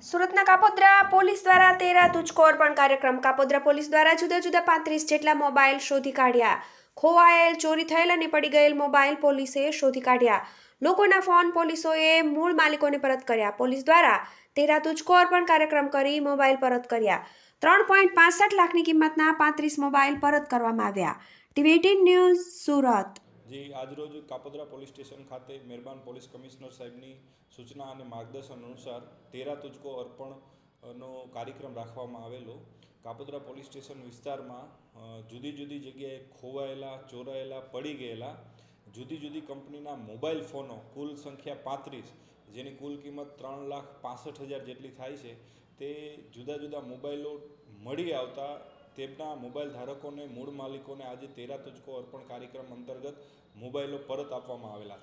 સુરતના કાપોદ્રા પોલીસ દ્વારા તેરા તુજકો અર્પણ કાર્યક્રમ. કાપોદ્રા પોલીસ દ્વારા જુદા જુદા 35 જેટલા મોબાઈલ શોધી કાઢ્યા. ખોવાયેલ, ચોરી થયેલ અને પડી ગયેલ મોબાઈલ પોલીસે શોધી કાઢ્યા. લોકોના ફોન પોલીસોએ મૂળ માલિકોને પરત કર્યા. પોલીસ દ્વારા તેરા તુજકો અર્પણ કાર્યક્રમ કરી મોબાઈલ પરત કર્યા. 3.65 લાખની કિંમતના 35 મોબાઈલ પરત કરવામાં આવ્યા. TV 18 news, Surat. જી આજરોજ કાપોદ્રા પોલીસ સ્ટેશન ખાતે મહેરબાન પોલીસ કમિશનર સાહેબની સૂચના અને માર્ગદર્શન અનુસાર તેરા તુજકો અર્પણનો કાર્યક્રમ રાખવામાં આવેલો. કાપોદ્રા પોલીસ સ્ટેશન વિસ્તારમાં જુદી જુદી જગ્યાએ ખોવાયેલા, ચોરાયેલા, પડી ગયેલા જુદી જુદી કંપનીના મોબાઈલ ફોનો કુલ સંખ્યા 35, જેની કુલ કિંમત 3,65,000 જેટલી થાય છે, તે જુદા જુદા મોબાઈલો મળી આવતા તેમના મોબાઈલ ધારકોને, મૂળ માલિકોને આજે તેરા તુજકો અર્પણ કાર્યક્રમ અંતર્ગત મોબાઈલો પરત આપવામાં આવેલા છે.